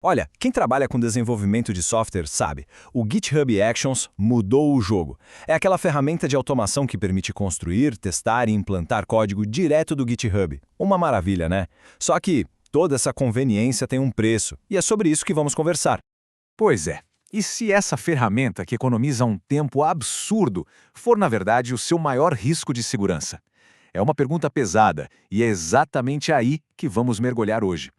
Olha, quem trabalha com desenvolvimento de software sabe, o GitHub Actions mudou o jogo. É aquela ferramenta de automação que permite construir, testar e implantar código direto do GitHub. Uma maravilha, né? Só que toda essa conveniência tem um preço, e é sobre isso que vamos conversar. Pois é. E se essa ferramenta, que economiza um tempo absurdo, for, na verdade, o seu maior risco de segurança? É uma pergunta pesada, e é exatamente aí que vamos mergulhar hoje.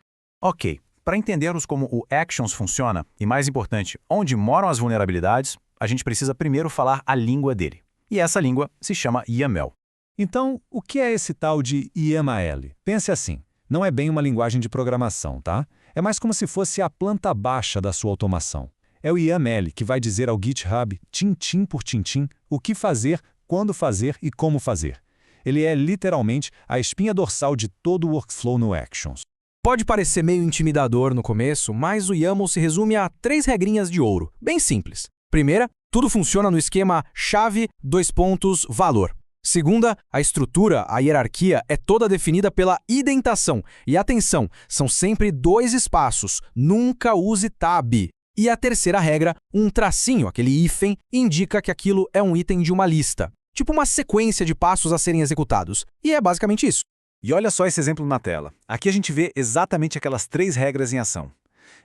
Ok, para entendermos como o Actions funciona, e mais importante, onde moram as vulnerabilidades, a gente precisa primeiro falar a língua dele. E essa língua se chama YAML. Então, o que é esse tal de YAML? Pense assim, não é bem uma linguagem de programação, tá? É mais como se fosse a planta baixa da sua automação. É o YAML que vai dizer ao GitHub, tintim por tintim, o que fazer, quando fazer e como fazer. Ele é literalmente a espinha dorsal de todo o workflow no Actions. Pode parecer meio intimidador no começo, mas o YAML se resume a 3 regrinhas de ouro, bem simples. Primeira, tudo funciona no esquema chave, valor. Segunda, a estrutura, a hierarquia, é toda definida pela indentação. E atenção, são sempre 2 espaços, nunca use tab. E a terceira regra, um tracinho, aquele hífen, indica que aquilo é um item de uma lista. Tipo uma sequência de passos a serem executados. E é basicamente isso. E olha só esse exemplo na tela. Aqui a gente vê exatamente aquelas 3 regras em ação.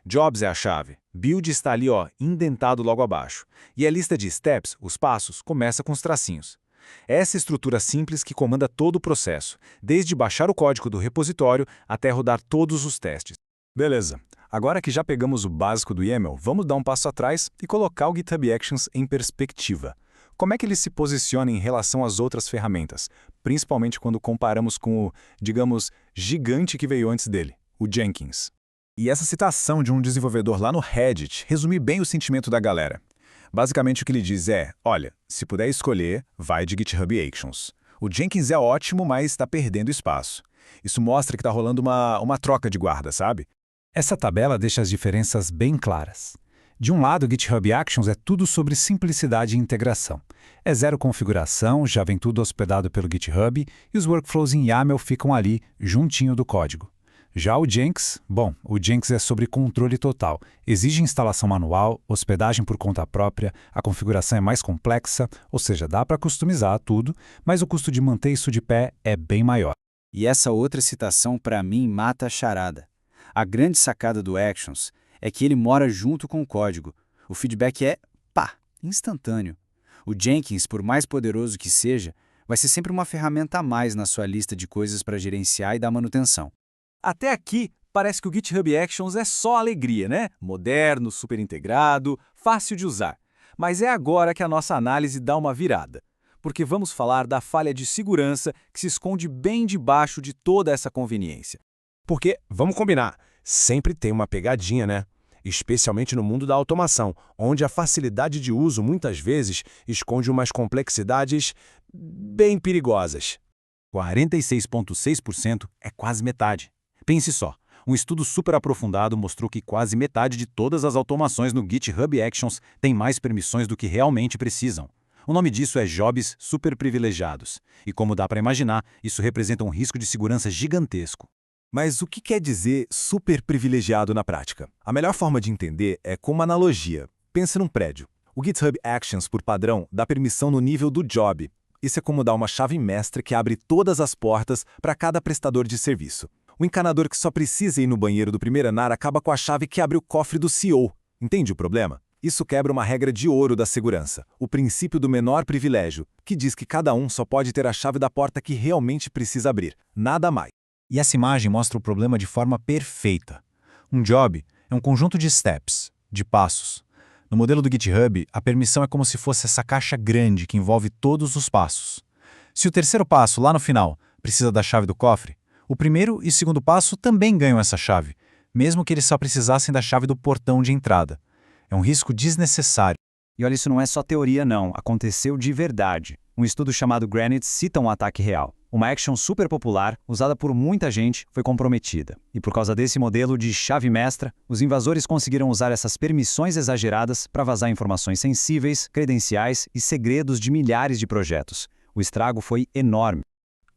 Jobs é a chave, build está ali, indentado logo abaixo. E a lista de steps, os passos, começa com os tracinhos. Essa estrutura simples que comanda todo o processo, desde baixar o código do repositório até rodar todos os testes. Beleza. Agora que já pegamos o básico do YAML, vamos dar um passo atrás e colocar o GitHub Actions em perspectiva. Como é que ele se posiciona em relação às outras ferramentas, principalmente quando comparamos com o, digamos, gigante que veio antes dele, o Jenkins? E essa citação de um desenvolvedor lá no Reddit resume bem o sentimento da galera. Basicamente o que ele diz é, olha, se puder escolher, vai de GitHub Actions. O Jenkins é ótimo, mas está perdendo espaço. Isso mostra que está rolando uma troca de guarda, sabe? Essa tabela deixa as diferenças bem claras. De um lado, o GitHub Actions é tudo sobre simplicidade e integração. É zero configuração, já vem tudo hospedado pelo GitHub e os workflows em YAML ficam ali, juntinho do código. Já o Jenkins, o Jenkins é sobre controle total. Exige instalação manual, hospedagem por conta própria, a configuração é mais complexa, ou seja, dá para customizar tudo, mas o custo de manter isso de pé é bem maior. E essa outra citação, para mim, mata a charada. A grande sacada do Actions é que ele mora junto com o código. O feedback é, instantâneo. O Jenkins, por mais poderoso que seja, vai ser sempre uma ferramenta a mais na sua lista de coisas para gerenciar e dar manutenção. Até aqui, parece que o GitHub Actions é só alegria, né? Moderno, super integrado, fácil de usar. Mas é agora que a nossa análise dá uma virada. Porque vamos falar da falha de segurança que se esconde bem debaixo de toda essa conveniência. Porque, vamos combinar, sempre tem uma pegadinha, né? Especialmente no mundo da automação, onde a facilidade de uso muitas vezes esconde umas complexidades bem perigosas. 46,6% é quase metade. Pense só, um estudo super aprofundado mostrou que quase metade de todas as automações no GitHub Actions tem mais permissões do que realmente precisam. O nome disso é jobs superprivilegiados. E como dá para imaginar, isso representa um risco de segurança gigantesco. Mas o que quer dizer super privilegiado na prática? A melhor forma de entender é com uma analogia. Pense num prédio. O GitHub Actions, por padrão, dá permissão no nível do job. Isso é como dar uma chave mestra que abre todas as portas para cada prestador de serviço. O encanador que só precisa ir no banheiro do primeiro andar acaba com a chave que abre o cofre do CEO. Entende o problema? Isso quebra uma regra de ouro da segurança, o princípio do menor privilégio, que diz que cada um só pode ter a chave da porta que realmente precisa abrir, nada mais. E essa imagem mostra o problema de forma perfeita. Um job é um conjunto de steps, de passos. No modelo do GitHub, a permissão é como se fosse essa caixa grande que envolve todos os passos. Se o terceiro passo, lá no final, precisa da chave do cofre, o primeiro e segundo passo também ganham essa chave, mesmo que eles só precisassem da chave do portão de entrada. É um risco desnecessário. E olha, isso não é só teoria não, aconteceu de verdade. Um estudo chamado Granite cita um ataque real. Uma action super popular, usada por muita gente, foi comprometida. E por causa desse modelo de chave mestra, os invasores conseguiram usar essas permissões exageradas para vazar informações sensíveis, credenciais e segredos de milhares de projetos. O estrago foi enorme.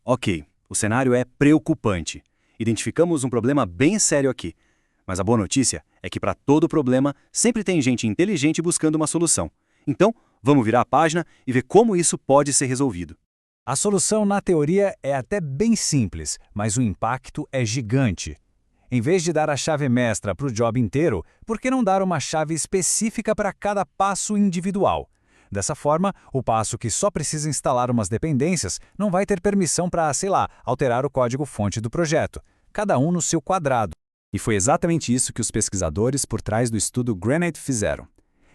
Ok, o cenário é preocupante. Identificamos um problema bem sério aqui. Mas a boa notícia é que para todo problema sempre tem gente inteligente buscando uma solução. Então, vamos virar a página e ver como isso pode ser resolvido. A solução, na teoria, é até bem simples, mas o impacto é gigante. Em vez de dar a chave mestra para o job inteiro, por que não dar uma chave específica para cada passo individual? Dessa forma, o passo que só precisa instalar umas dependências não vai ter permissão para, sei lá, alterar o código-fonte do projeto, cada um no seu quadrado. E foi exatamente isso que os pesquisadores por trás do estudo Granite fizeram.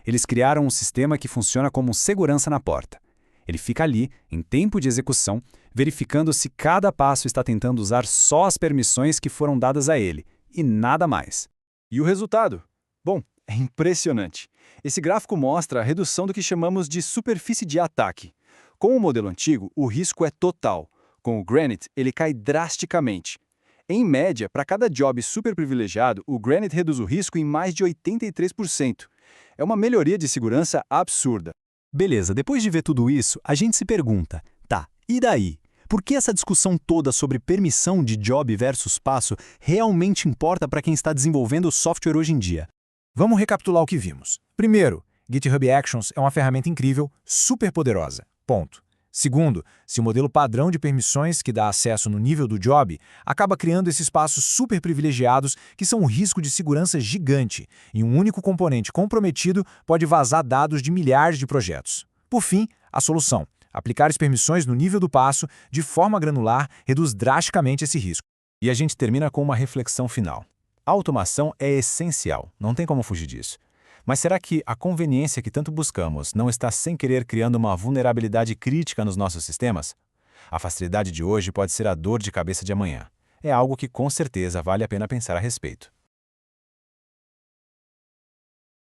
Eles criaram um sistema que funciona como segurança na porta. Ele fica ali, em tempo de execução, verificando se cada passo está tentando usar só as permissões que foram dadas a ele, e nada mais. E o resultado? Bom, é impressionante. Esse gráfico mostra a redução do que chamamos de superfície de ataque. Com o modelo antigo, o risco é total. Com o Granite, ele cai drasticamente. Em média, para cada job super privilegiado, o Granite reduz o risco em mais de 83%. É uma melhoria de segurança absurda. Beleza, depois de ver tudo isso, a gente se pergunta, tá, e daí? Por que essa discussão toda sobre permissão de job versus passo realmente importa para quem está desenvolvendo software hoje em dia? Vamos recapitular o que vimos. Primeiro, GitHub Actions é uma ferramenta incrível, super poderosa. Ponto. Segundo, se o modelo padrão de permissões que dá acesso no nível do job acaba criando esses passos super privilegiados que são um risco de segurança gigante, e um único componente comprometido pode vazar dados de milhares de projetos. Por fim, a solução: aplicar as permissões no nível do passo de forma granular reduz drasticamente esse risco. E a gente termina com uma reflexão final. A automação é essencial, não tem como fugir disso. Mas será que a conveniência que tanto buscamos não está sem querer criando uma vulnerabilidade crítica nos nossos sistemas? A facilidade de hoje pode ser a dor de cabeça de amanhã. É algo que com certeza vale a pena pensar a respeito.